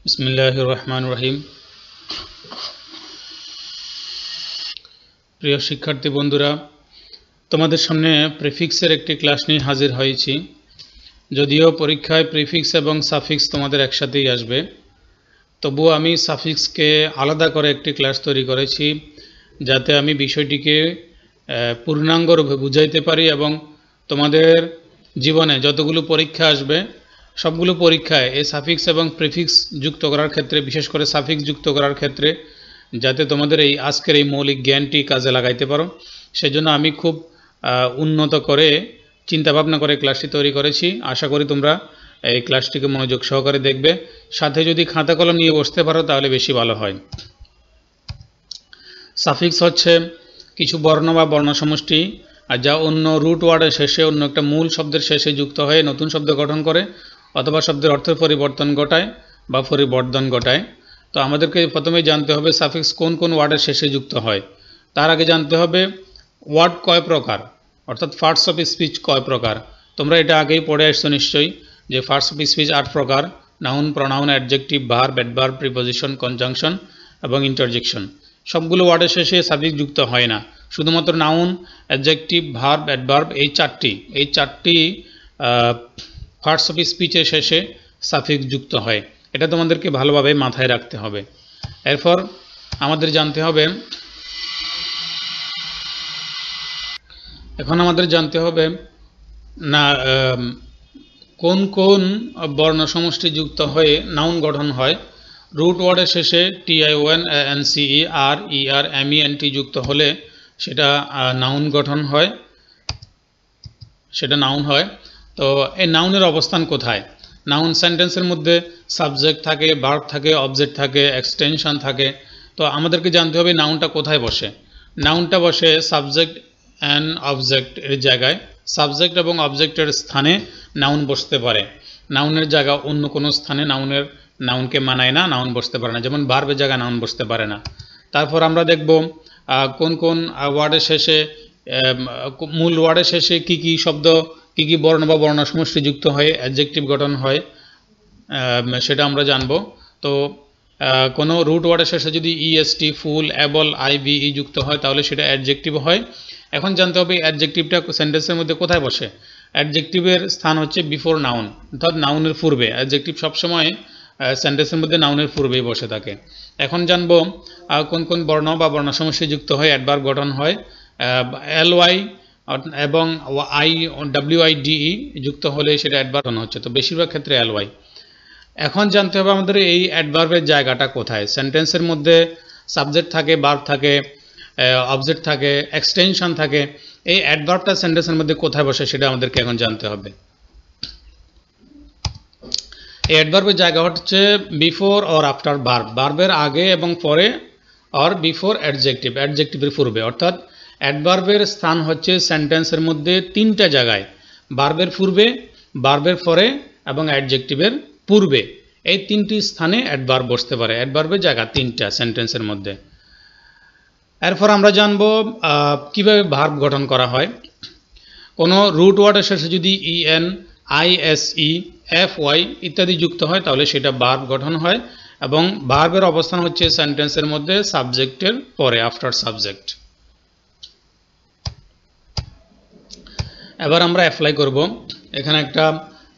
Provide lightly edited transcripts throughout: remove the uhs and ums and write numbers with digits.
বিসমিল্লাহির রহমানির রহিম। প্রিয় শিক্ষার্থী বন্ধুরা, তোমাদের সামনে প্রিফিক্সের একটি ক্লাস নিয়ে হাজির হয়েছি। যদিও পরীক্ষায় প্রিফিক্স এবং সাফিক্স তোমাদের একসাথেই আসবে, তবুও আমি সাফিক্সকে আলাদা করে একটি ক্লাস তৈরি করেছি, যাতে আমি বিষয়টিকে পূর্ণাঙ্গরূপে বুঝাইতে পারি এবং তোমাদের জীবনে যতগুলো পরীক্ষা আসবে সবগুলো পরীক্ষায় এই সাফিক্স এবং প্রিফিক্স যুক্ত করার ক্ষেত্রে, বিশেষ করে সাফিক্স যুক্ত করার ক্ষেত্রে যাতে তোমাদের এই আজকের এই মৌলিক জ্ঞানটি কাজে লাগাইতে পারো, সেজন্য আমি খুব উন্নত করে চিন্তাভাবনা করে ক্লাসটি তৈরি করেছি। আশা করি তোমরা এই ক্লাসটিকে মনোযোগ সহকারে দেখবে। সাথে যদি খাতা কলম নিয়ে বসতে পারো তাহলে বেশি ভালো হয়। সাফিক্স হচ্ছে কিছু বর্ণ বা বর্ণসমষ্টি, আর যা অন্য রুট ওয়ার্ডের শেষে, অন্য একটা মূল শব্দের শেষে যুক্ত হয়ে নতুন শব্দ গঠন করে অথবা শব্দের অর্থের পরিবর্তন ঘটায় বা পরিবর্ধন ঘটায়। তো আমাদেরকে প্রথমে জানতে হবে সাফিক্স কোন কোন ওয়ার্ডের শেষে যুক্ত হয়। তার আগে জানতে হবে ওয়ার্ড কয় প্রকার, অর্থাৎ পার্টস অফ স্পিচ কয় প্রকার। তোমরা এটা আগেই পড়ে আসছো নিশ্চয়ই, যে পার্টস অফ স্পিচ 8 প্রকার: noun, pronoun, adjective, verb, adverb, preposition, conjunction এবং ইন্টারজেকশন। সবগুলো ওয়ার্ডের শেষে সাফিক্স যুক্ত হয় না, শুধুমাত্র নাউন, অ্যাডজেক্টিভ, ভার্ব, অ্যাডভার্ব এই চারটি পার্টস অফ স্পিচের শেষে সাফিক্স যুক্ত হয়। এটা তোমাদেরকে ভালোভাবে মাথায় রাখতে হবে। এরপর আমাদের জানতে হবে না কোন কোন বর্ণ সমষ্টি যুক্ত হয়ে নাউন গঠন হয়। রুট ওয়ার্ডের শেষে TION, ANCE, R, ER, MENT যুক্ত হলে সেটা নাউন গঠন হয়, সেটা নাউন হয়। তো এই নাউনের অবস্থান কোথায়? নাউন সেন্টেন্সের মধ্যে সাবজেক্ট থাকে, ভার্ব থাকে, অবজেক্ট থাকে, এক্সটেনশন থাকে। তো আমাদেরকে জানতে হবে নাউনটা কোথায় বসে। নাউনটা বসে সাবজেক্ট অ্যান্ড অবজেক্ট এর জায়গায়। সাবজেক্ট এবং অবজেক্টের স্থানে নাউন বসতে পারে। নাউনের জায়গা অন্য কোনো স্থানে নাউনকে মানায় না, নাউন বসতে পারে না। যেমন ভার্বের জায়গায় নাউন বসতে পারে না। তারপর আমরা দেখব কোন কোন ওয়ার্ডের শেষে, মূল ওয়ার্ডের শেষে কি কি শব্দ, কি কি বর্ণ বা বর্ণ সমষ্টি যুক্ত হয়ে অ্যাডজেক্টিভ গঠন হয়, সেটা আমরা জানব। তো কোনো রুট ওয়ার্ডের শেষে যদি EST, ফুল, অ্যাবল, IVE যুক্ত হয় তাহলে সেটা অ্যাডজেক্টিভ হয়। এখন জানতে হবে অ্যাডজেক্টিভটা সেন্টেন্সের মধ্যে কোথায় বসে। অ্যাডজেক্টিভের স্থান হচ্ছে বিফোর নাউন, অর্থাৎ নাউনের পূর্বে। অ্যাডজেক্টিভ সবসময় সেন্টেন্সের মধ্যে নাউনের পূর্বেই বসে থাকে। এখন জানবো কোন কোন বর্ণ বা বর্ণ সমষ্টি যুক্ত হয় অ্যাডভার্ব গঠন হয়। LY এবং WIDE যুক্ত হলে সেটা অ্যাডভার্ব হচ্ছে, তো বেশিরভাগ ক্ষেত্রে LY। এখন জানতে হবে আমাদের এই অ্যাডভার্বের জায়গাটা কোথায়। সেন্টেন্সের মধ্যে সাবজেক্ট থাকে, ভার্ব থাকে, অবজেক্ট থাকে, এক্সটেনশন থাকে। এই অ্যাডভার্বটা সেন্টেন্সের মধ্যে কোথায় বসে সেটা আমাদেরকে এখন জানতে হবে। এই অ্যাডভার্বের জায়গা হচ্ছে বিফোর অর আফটার ভার্ব, ভার্বের আগে এবং পরে, অর বিফোর অ্যাডজেক্টিভ, অ্যাডজেক্টিভের পূর্বে। অর্থাৎ অ্যাডভার্বের স্থান হচ্ছে সেন্টেন্সের মধ্যে তিনটা জায়গায়: ভার্বের পূর্বে, ভার্বের পরে এবং অ্যাডজেক্টিভের পূর্বে। এই তিনটি স্থানে অ্যাডভার্ব বসতে পারে। অ্যাডভার্বের জায়গা তিনটা সেন্টেন্সের মধ্যে। এরপর আমরা জানব কিভাবে ভার্ব গঠন করা হয়। কোনো রুট ওয়ার্ডের শেষে যদি EN, ISE, FY ইত্যাদি যুক্ত হয় তাহলে সেটা ভার্ব গঠন হয়, এবং ভার্বের অবস্থান হচ্ছে সেন্টেন্সের মধ্যে সাবজেক্টের পরে, আফটার সাবজেক্ট। এবার আমরা অ্যাপ্লাই করব। এখানে একটা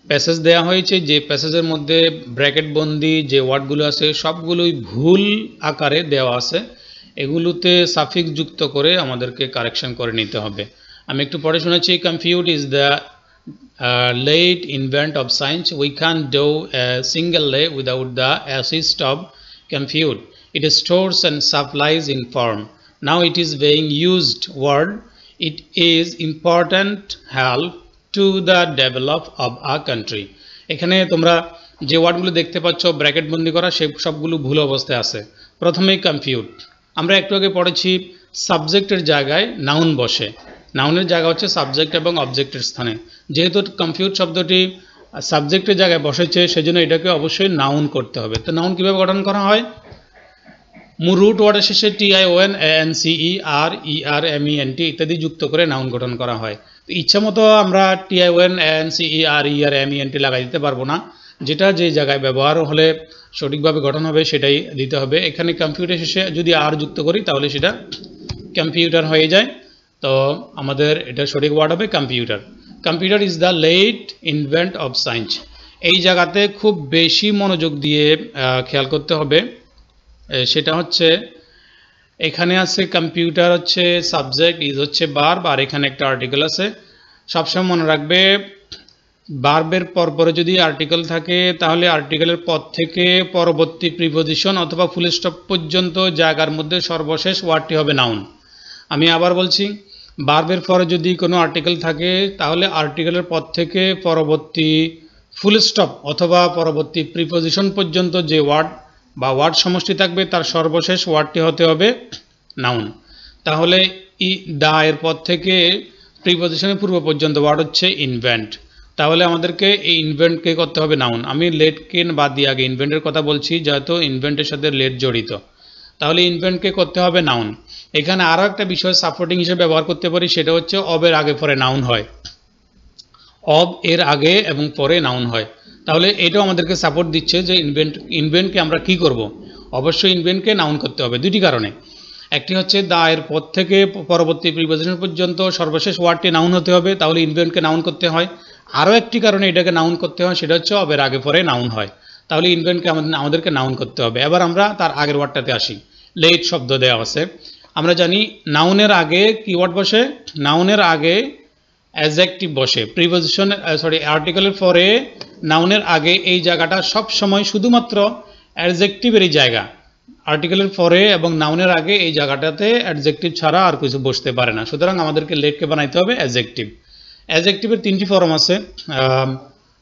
প্যাসেজ দেয়া হয়েছে, যে প্যাসেজের মধ্যে ব্র্যাকেট বন্দি যে ওয়ার্ডগুলো আছে সবগুলোই ভুল আকারে দেওয়া আছে। এগুলোতে সাফিক্স যুক্ত করে আমাদেরকে কারেকশন করে নিতে হবে। আমি একটু পড়ে শোনাচ্ছি। Compute is the late invent of science. We can't do a single lay without the assist of compute. It stores and supplies in form. Now it is being used word. It is important help to the develop of a country. এখানে তোমরা যে ওয়ার্ডগুলো দেখতে পাচ্ছ bracket বন্দি করা, সে সবগুলো ভুল অবস্থায় আছে। প্রথমেই কম্পিউট, আমরা একটু আগে পড়েছি সাবজেক্টের জায়গায় নাউন বসে। নাউনের জায়গা হচ্ছে সাবজেক্ট এবং অবজেক্টের স্থানে। যেহেতু কম্পিউট শব্দটি সাবজেক্টের জায়গায় বসেছে, সেজন্য এটাকে অবশ্যই নাউন করতে হবে। তো নাউন কিভাবে গঠন করা হয়? রুট ওয়ার্ডের শেষে TION, ANCE, R, ER, MENT ইত্যাদি যুক্ত করে নাউন গঠন করা হয়। তো ইচ্ছা মতো আমরা TION, ANCE, R, ER, MENT লাগাই দিতে পারবো না। যেটা যে জায়গায় ব্যবহার হলে সঠিকভাবে গঠন হবে সেটাই দিতে হবে। এখানে কম্পিউটার শেষে যদি আর যুক্ত করি তাহলে সেটা কম্পিউটার হয়ে যায়। তো আমাদের এটা সঠিক ওয়ার্ড হবে computer. Computer is the late invent of science. এই জায়গাতে খুব বেশি মনোযোগ দিয়ে খেয়াল করতে হবে। সেটা হচ্ছে এখানে আছে কম্পিউটার হচ্ছে সাবজেক্ট, ইজ হচ্ছে ভার্ব, আর এখানে একটা আর্টিকেল আছে। সবসময় মনে রাখবে ভার্বের পরপরে যদি আর্টিকেল থাকে তাহলে আর্টিকেলের পর থেকে পরবর্তী প্রিপোজিশন অথবা ফুল স্টপ পর্যন্ত জায়গার মধ্যে সর্বশেষ ওয়ার্ডটি হবে নাউন। আমি আবার বলছি, ভার্বের পরে যদি কোনো আর্টিকেল থাকে তাহলে আর্টিকেলের পর থেকে পরবর্তী ফুল স্টপ অথবা পরবর্তী প্রিপোজিশন পর্যন্ত যে ওয়ার্ড বা ওয়ার্ড সমষ্টি থাকবে তার সর্বশেষ ওয়ার্ডটি হতে হবে নাউন। তাহলে দা এর পর থেকে প্রিপোজিশনের পূর্ব পর্যন্ত ওয়ার্ড হচ্ছে ইনভেন্ট। তাহলে আমাদেরকে এই ইনভেন্টকে করতে হবে নাউন। আমি লেটকে বাদ দিয়ে আগে ইনভেন্টের কথা বলছি, যেহেতু ইনভেন্টের সাথে লেট জড়িত। তাহলে ইনভেন্টকে করতে হবে নাউন। এখানে আরও একটা বিষয় সাপোর্টিং হিসেবে ব্যবহার করতে পারি, সেটা হচ্ছে অবের আগে পরে নাউন হয়। অব এর আগে এবং পরে নাউন হয়। তাহলে এটাও আমাদেরকে সাপোর্ট দিচ্ছে যে ইনভেন্টকে আমরা কি করব, অবশ্যই ইনভেন্টকে নাউন করতে হবে দুটি কারণে। একটি হচ্ছে দা এর পর থেকে পরবর্তী প্রিপোজিশন পর্যন্ত সর্বশেষ ওয়ার্ডটি নাউন হতে হবে, তাহলে ইনভেন্টকে নাউন করতে হয়। আরও একটি কারণে এটাকে নাউন করতে হয়, সেটা হচ্ছে অবের আগে পরে নাউন হয়। তাহলে ইনভেন্টকে আমাদেরকে নাউন করতে হবে। এবার আমরা তার আগের ওয়ার্ডটাতে আসি। লেট শব্দ দেওয়া আছে। আমরা জানি নাউনের আগে কি ওয়ার্ড বসে, নাউনের আগে অ্যাডজেক্টিভ বসে। প্রিপোজিশন আর্টিকেলের পরে নাউনের আগে এই জায়গাটা সব সময় শুধুমাত্র অ্যাডজেক্টিভেরই জায়গা। আর্টিকেলের পরে এবং নাউনের আগে এই জায়গাটাতে অ্যাডজেক্টিভ ছাড়া আর কিছু বসতে পারে না। সুতরাং আমাদেরকে লেটকে বানাইতে হবে অ্যাডজেক্টিভ। অ্যাডজেক্টিভের তিনটি ফর্ম আছে,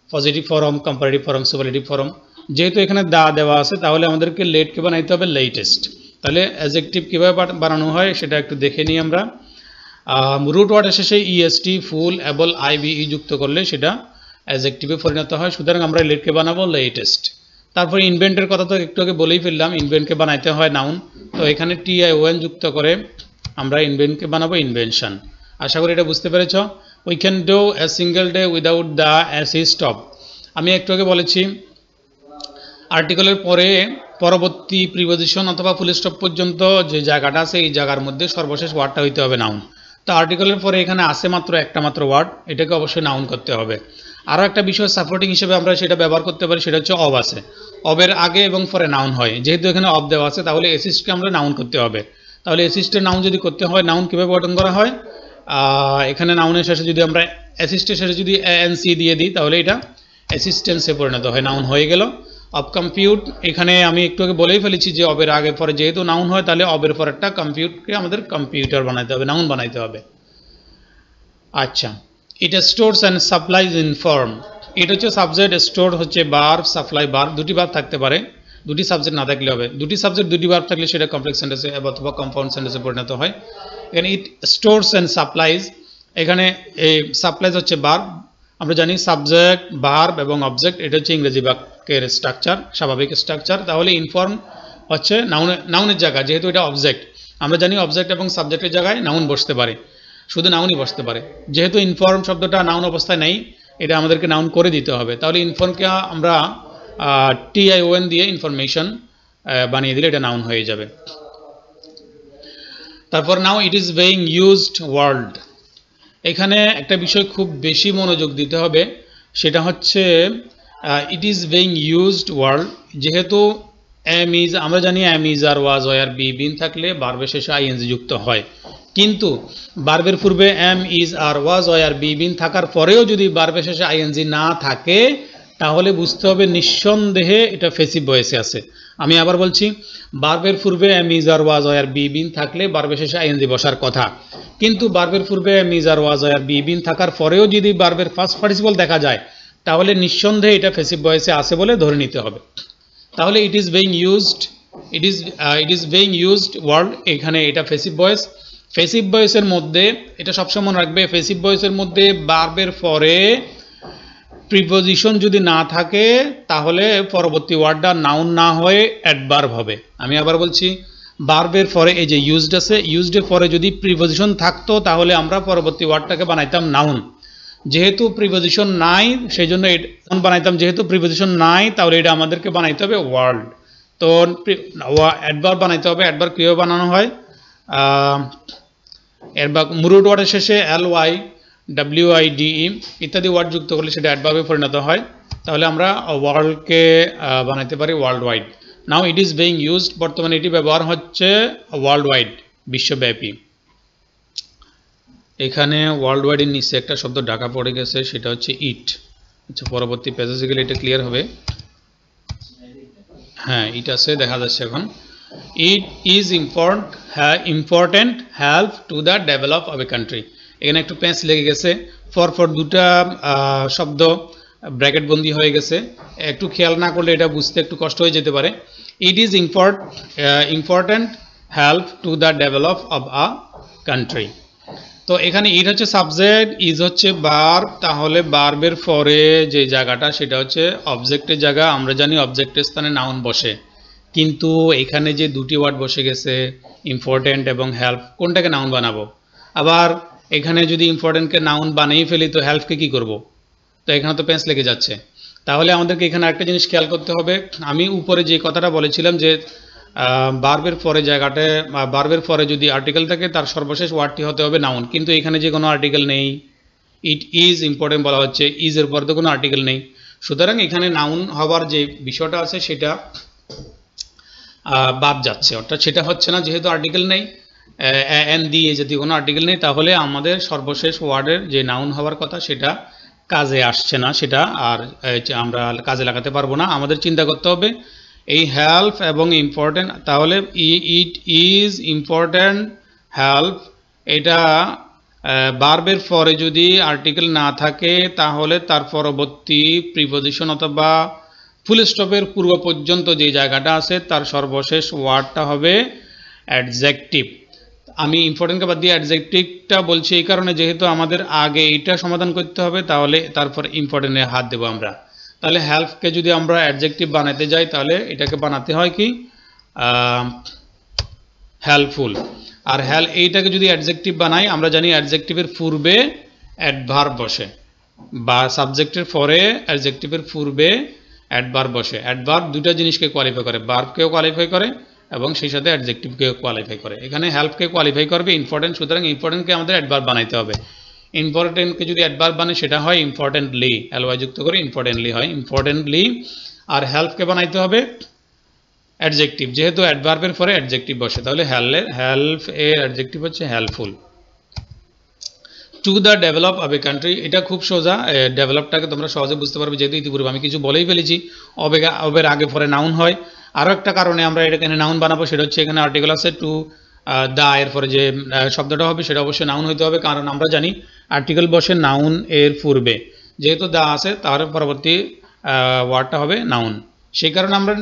positive form, comparative form, superlative form. যেহেতু এখানে দা দেওয়া আছে তাহলে আমাদেরকে লেটকে বানাইতে হবে লেটেস্ট। তাহলে অ্যাডজেক্টিভ কীভাবে বানানো হয় সেটা একটু দেখে নিই আমরা। রুট ওয়ার্ডের শেষে ইএসটি, ফুল, এবল, আইবিই যুক্ত করলে সেটা অ্যাডজেক্টিভে পরিণত হয়। সুতরাং আমরা লেটকে বানাবো লেটেস্ট। তারপরে ইনভেন্টের কথা তো একটু আগে বলেই ফেললাম, ইনভেন্টকে বানাইতে হয় নাউন। তো এখানে TION যুক্ত করে আমরা ইনভেন্টকে বানাবো ইনভেনশন। আশা করি এটা বুঝতে পেরেছ। We can do a single day without the assist of. আমি একটু আগে বলেছি আর্টিকেলের পরে পরবর্তী প্রিপোজিশন অথবা ফুল স্টপ পর্যন্ত যে জায়গাটা আছে এই জায়গার মধ্যে সর্বশেষ ওয়ার্ডটা হইতে হবে নাউন। তো আর্টিকেলের পরে এখানে আছে মাত্র একটা মাত্র ওয়ার্ড, এটাকে অবশ্যই নাউন করতে হবে। আরও একটা বিষয় সাপোর্টিং হিসেবে আমরা সেটা ব্যবহার করতে পারি, সেটা হচ্ছে অব আছে। অবের আগে এবং পরে নাউন হয়। যেহেতু এখানে অব দেওয়া আছে তাহলে অ্যাসিস্টকে আমরা নাউন করতে হবে। তাহলে অ্যাসিস্টের নাউন যদি করতে হয়, নাউন কীভাবে গঠন করা হয়, এখানে নাউনের শেষে যদি আমরা অ্যাসিস্টের শেষে যদি ANC দিয়ে দিই তাহলে এটা অ্যাসিস্ট্যান্সে পরিণত হয়, নাউন হয়ে গেল। অব কম্পিউট, এখানে আমি একটু আগে বলেই ফেলেছি যে অবের আগে পরে যেহেতু নাউন হয় তাহলে অবের পরেরটা কম্পিউটকে আমাদের কম্পিউটার বানাইতে হবে, নাউন বানাইতে হবে। আচ্ছা, এটা stores and supplies in form. এটা হচ্ছে সাবজেক্ট, স্টোর হচ্ছে ভার্ব, সাপ্লাই ভার্ব। দুটি ভার্ব থাকতে পারে, দুটি সাবজেক্ট না থাকলে হবে। দুটি সাবজেক্ট দুটি ভার্ব থাকলে সেটা কমপ্লেক্স সেন্টেন্সে অথবা কম্পাউন্ড সেন্টেন্সে পরিণত হয়। এখানে ইট স্টোরস অ্যান্ড সাপ্লাইজ, এখানে এই সাপ্লাইজ হচ্ছে ভার্ব। আমরা জানি সাবজেক্ট, ভার্ব এবং অবজেক্ট, এটা হচ্ছে ইংরেজি বাক্যের স্ট্রাকচার, স্বাভাবিক স্ট্রাকচার। তাহলে ইনফর্ম হচ্ছে নাউনের জায়গা, যেহেতু এটা অবজেক্ট। আমরা জানি অবজেক্ট এবং সাবজেক্টের জায়গায় নাউন বসতে পারে, শুধু নাউনই বসতে পারে। যেহেতু ইনফর্ম শব্দটা নাউন অবস্থায় নেই, এটা আমাদেরকে নাউন করে দিতে হবে। তাহলে ইনফর্মকে আমরা TION দিয়ে ইনফরমেশন বানিয়ে দিলে এটা নাউন হয়ে যাবে। তারপর now it is being used world. এখানে একটা বিষয় খুব বেশি মনোযোগ দিতে হবে, সেটা হচ্ছে it is being used world. যেহেতু এম ইজ, আমরা জানি am is are was were be been থাকলে ভার্বের শেষে ING যুক্ত হয়। কিন্তু ভার্বের পূর্বে am is are was were be been থাকার পরেও যদি ভার্বের শেষে ING না থাকে তাহলে বুঝতে হবে নিঃসন্দেহে এটা ফেসিভ ভয়েসে আছে। আমি আবার বলছি, ভার্বের পূর্বে am is are was were be been থাকলে ভার্বের শেষে ING বসার কথা। কিন্তু ভার্বের পূর্বে am is are was were be been থাকার পরেও যদি ভার্বের ফার্স্ট পার্টিসিপল দেখা যায় তাহলে নিঃসন্দেহে এটা ফেসিভ ভয়েসে আছে বলে ধরে নিতে হবে। তাহলে ইট is being used, it is being used world, এখানে এটা ফেসিভ ভয়েস। ফেসিভ ভয়েসের মধ্যে এটা সবসময় রাখবে, ফেসিভ ভয়েসের মধ্যে ভার্বের পরে প্রিপোজিশন যদি না থাকে তাহলে পরবর্তী ওয়ার্ডটা নাউন না হয়ে অ্যাডভার্ব হবে। আমি আবার বলছি, ভার্বের পরে এই যে ইউজড আছে, ইউজডের পরে যদি প্রিপোজিশন থাকতো তাহলে আমরা পরবর্তী ওয়ার্ডটাকে বানাইতাম নাউন। যেহেতু প্রিপোজিশন নাই সেই জন্য এটা বানাইতাম, যেহেতু প্রিপোজিশন নাই তাহলে এটা আমাদেরকে বানাইতে হবে ওয়ার্ল্ড। তো অ্যাডভার্ব বানাইতে হবে। অ্যাডভার্ব কীভাবে বানানো হয়? অ্যাডভার্ব রুট ওয়ার্ডের শেষে ly, wide ইত্যাদি ওয়ার্ড যুক্ত করলে সেটা অ্যাডভার্বে পরিণত হয়। তাহলে আমরা ওয়ার্ল্ডকে বানাইতে পারি world wide. Now it is being used, বর্তমানে এটি ব্যবহার হচ্ছে ওয়ার্ল্ড ওয়াইড, বিশ্বব্যাপী। এখানে ওয়ার্ল্ড ওয়াইডের নিচে একটা শব্দ ঢাকা পড়ে গেছে, সেটা হচ্ছে ইট। আচ্ছা, পরবর্তী পেজে গেলে এটা ক্লিয়ার হবে। হ্যাঁ, ইট আছে, দেখা যাচ্ছে এখন। It is important help to the develop of a country. এখানে একটু পেঁচ লেগে গেছে, ফর দুটা শব্দ ব্র্যাকেট বন্দি হয়ে গেছে। একটু খেয়াল না করলে এটা বুঝতে একটু কষ্ট হয়ে যেতে পারে। It is important help to the develop of a country. তো এখানে ইট হচ্ছে সাবজেক্ট, ইজ হচ্ছে ভার্ব। তাহলে ভার্বের পরে যে জায়গাটা সেটা হচ্ছে অবজেক্টের জায়গা। আমরা জানি অবজেক্টের স্থানে নাউন বসে, কিন্তু এখানে যে দুটি ওয়ার্ড বসে গেছে ইম্পর্টেন্ট এবং হেল্প, কোনটাকে নাউন বানাবো? আবার এখানে যদি ইম্পর্টেন্টকে নাউন বানিয়ে ফেলি তো হেল্পকে কি করব? তো এখানে তো পেঁচ লেগে যাচ্ছে। তাহলে আমাদেরকে এখানে একটা জিনিস খেয়াল করতে হবে। আমি উপরে যে কথাটা বলেছিলাম যে ভার্বের পরে জায়গাটায়, ভার্বের পরে যদি আর্টিকেল থাকে তার সর্বশেষ ওয়ার্ডটি হতে হবে নাউন, কিন্তু এখানে যে কোনো আর্টিকেল নেই। ইট ইজ ইম্পর্টেন্ট বলা হচ্ছে, ইজের পরে তো কোনো আর্টিকেল নেই। সুতরাং এখানে নাউন হওয়ার যে বিষয়টা আছে সেটা বাদ যাচ্ছে, অর্থাৎ সেটা হচ্ছে না। যেহেতু আর্টিকেল নেই, এন দিয়ে যদি কোনো আর্টিকেল নেই, তাহলে আমাদের সর্বশেষ ওয়ার্ডের যে নাউন হওয়ার কথা সেটা কাজে আসছে না, সেটা আর আমরা কাজে লাগাতে পারবো না। আমাদের চিন্তা করতে হবে এই হেল্প এবং ইম্পর্টেন্ট। তাহলে ইট ইজ ইম্পর্টেন্ট হেল্প, এটা ভার্বের পরে যদি আর্টিকেল না থাকে তাহলে তার পরবর্তী প্রিপোজিশন অথবা ফুল স্টপের পূর্ব পর্যন্ত যে জায়গাটা আছে তার সর্বশেষ ওয়ার্ডটা হবে অ্যাডজেক্টিভ। আমি ইম্পর্টেন্টকে বাদ দিয়ে অ্যাডজেক্টিভটা বলছি এই কারণে, যেহেতু আমাদের আগে এইটা সমাধান করতে হবে, তাহলে তারপর ইম্পর্টেন্টে হাত দেবো আমরা। তাহলে হেল্পকে যদি আমরা অ্যাডজেক্টিভ বানাতে যাই তাহলে এটাকে বানাতে হয় কি হেল্পফুল। আর এইটাকে যদি অ্যাডজেক্টিভ বানাই, আমরা জানি অ্যাডজেক্টিভের পূর্বে অ্যাডভার্ব বসে, বা সাবজেক্টের পরে অ্যাডজেক্টিভের পূর্বে অ্যাডভার্ব বসে। অ্যাডভার্ব দুটো জিনিসকে কোয়ালিফাই করে, ভার্বকেও কোয়ালিফাই করে এবং সেই সাথে অ্যাডজেক্টিভকেও কোয়ালিফাই করে। এখানে হেল্পকে কোয়ালিফাই করবে ইম্পর্টেন্ট, সুতরাং ইম্পর্টেন্টকে আমাদের অ্যাডভার্ব বানাইতে হবে। ইম্পর্টেন্টকে যদি অ্যাডভার্ব বানাই সেটা হয় ইম্পর্টেন্টলি, ly যুক্ত করে ইম্পর্টেন্টলি হয় ইম্পর্টেন্টলি। আর হেল্পকে বানাইতে হবে অ্যাডজেক্টিভ, যেহেতু অ্যাডভার্বের পরে অ্যাডজেক্টিভ বসে, তাহলে হেল্প এর অ্যাডজেক্টিভ হচ্ছে helpful. To the develop of a country, এটা খুব সোজা। ডেভেলপটাকে তোমরা সহজে বুঝতে পারবে, যেহেতু ইতিপূর্বে আমি কিছু বলেই ফেলেছি। অবের আগে পরে নাউন হয়। আরও একটা কারণে আমরা এখানে নাউন বানাবো, সেটা হচ্ছে এখানে আর্টিকেল আছে টু দা, এর পরে যে শব্দটা হবে সেটা অবশ্যই নাউন হইতে হবে, কারণ আমরা জানি আর্টিকেল বসে নাউন এর পূর্বে। যেহেতু দা আছে তার পরবর্তী ওয়ার্ডটা হবে নাউন, সেই কারণে আমরা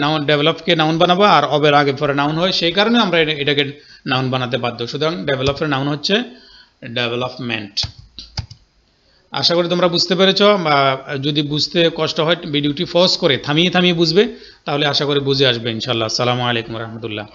নাউন ডেভেলপকে নাউন বানাবো। আর অবের আগে পরে নাউন হয়, সেই কারণে আমরা এটাকে নাউন বানাতে বাধ্য। সুতরাং ডেভেলপের নাউন হচ্ছে ডেভেলপমেন্ট। আশা করি তোমরা বুঝতে পেরেছ। যদি বুঝতে কষ্ট হয় ভিডিওটি পজ করে থামিয়ে বুঝবে, তাহলে আশা করি বুঝে আসবে ইনশাআল্লাহ। আসসালামু আলাইকুম রহমতুল্লাহ।